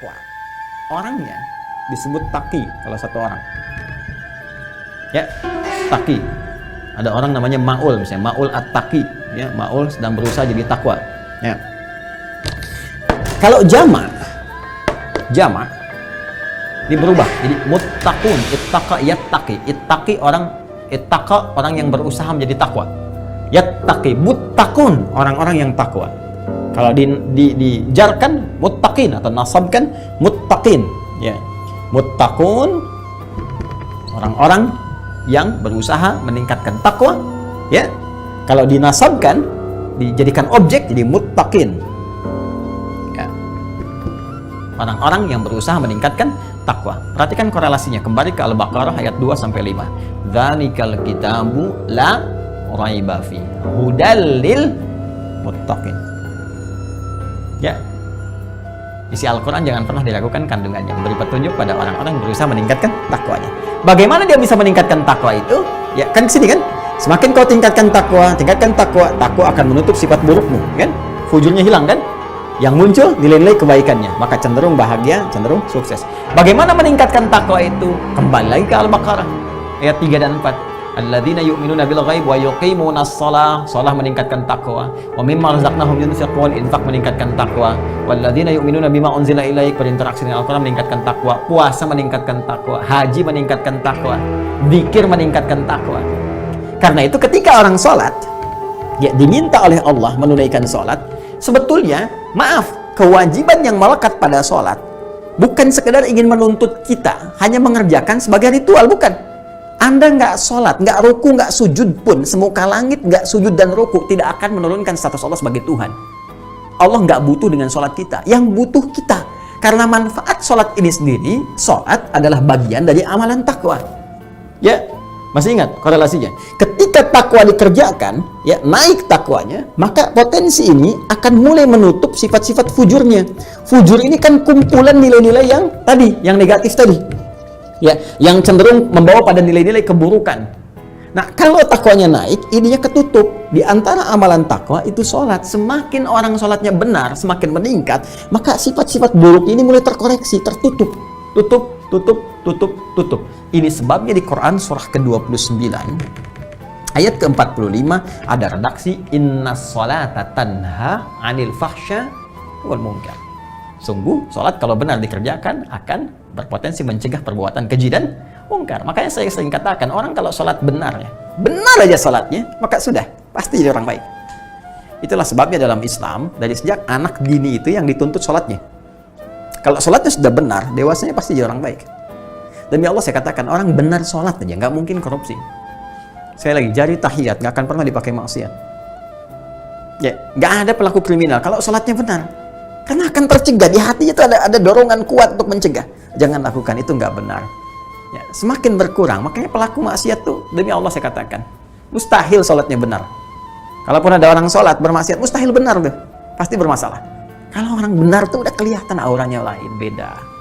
takwa. Orangnya disebut taqi kalau satu orang. Ya, taqi. Ada orang namanya Ma'ul, misalnya Ma'ul at-taqi, ya, Ma'ul sedang berusaha jadi takwa. Ya. Kalau jamak ini berubah jadi muttaqun, ittaqa yattaqi. Ittaqi orang yang berusaha menjadi takwa. Yattaqi muttaqun, orang-orang yang takwa. Kalau dijarkan muttaqin atau nasabkan muttaqin, ya. Muttaqun orang-orang yang berusaha meningkatkan takwa, ya. Kalau dinasabkan, dijadikan objek jadi muttaqin, ya. Orang-orang yang berusaha meningkatkan takwa. Perhatikan korelasinya, kembali ke Al-Baqarah ayat 2 sampai 5. Dzalikal kitabu la raiba fi hudal lil muttaqin. Ya. Isi Al-Quran jangan pernah diragukan kandungannya, memberi petunjuk pada orang-orang yang berusaha meningkatkan takwanya. Bagaimana dia bisa meningkatkan takwa itu? Ya, kan kesini kan? Semakin kau tingkatkan takwa, takwa akan menutup sifat burukmu, kan? Fujurnya hilang, kan? Yang muncul nilai-nilai kebaikannya, maka cenderung bahagia, cenderung sukses. Bagaimana meningkatkan takwa itu? Kembali lagi ke Al-Baqarah ayat 3 dan 4. Alladzina yu'minuna bil ghaib wa yuqimunas shalah, shalah meningkatkan takwa. Wa mimma razaqnahum yunfiqun, infak meningkatkan takwa. Walladzina yu'minuna bima unzila ilaik, berinteraksi dengan Al-Qur'an meningkatkan takwa. Puasa meningkatkan takwa, haji meningkatkan takwa, zikir meningkatkan takwa. Karena itu ketika orang sholat, ya, diminta oleh Allah menunaikan sholat, sebetulnya, maaf, kewajiban yang melekat pada sholat bukan sekedar ingin menuntut kita hanya mengerjakan sebagai ritual, bukan. Anda nggak sholat, nggak ruku, nggak sujud pun, semuka langit nggak sujud dan ruku, tidak akan menurunkan status Allah sebagai Tuhan. Allah nggak butuh dengan sholat kita, yang butuh kita. Karena manfaat sholat ini sendiri, sholat adalah bagian dari amalan takwa. Ya, masih ingat korelasinya? Ketika takwa dikerjakan, ya, naik takwanya, maka potensi ini akan mulai menutup sifat-sifat fujurnya. Fujur ini kan kumpulan nilai-nilai yang tadi, yang negatif tadi, ya, yang cenderung membawa pada nilai-nilai keburukan. Nah, kalau takwanya naik, ininya ketutup. Di antara amalan takwa itu sholat. Semakin orang sholatnya benar, semakin meningkat, maka sifat-sifat buruk ini mulai terkoreksi, tertutup, tutup. Ini sebabnya di Quran surah ke-29 ayat ke-45 ada redaksi innas sholata tanha 'anil fahsya wal munkar. Sungguh sholat kalau benar dikerjakan akan berpotensi mencegah perbuatan keji dan mungkar. Makanya saya sering katakan, orang kalau sholat benar aja sholatnya, maka sudah pasti jadi orang baik. Itulah sebabnya dalam Islam dari sejak anak dini itu yang dituntut sholatnya. Kalau sholatnya sudah benar, dewasanya pasti jadi orang baik. Demi Allah saya katakan, orang benar sholat aja nggak mungkin korupsi. Saya lagi jari tahiyat nggak akan pernah dipakai maksiat. Ya, nggak ada pelaku kriminal kalau sholatnya benar. Karena akan tercegah, di hatinya itu ada dorongan kuat untuk mencegah. Jangan lakukan, itu nggak benar. Ya, semakin berkurang, makanya pelaku maksiat tuh, demi Allah saya katakan, mustahil sholatnya benar. Kalaupun ada orang sholat bermaksiat, mustahil benar tuh, pasti bermasalah. Kalau orang benar tuh udah kelihatan auranya lain, beda.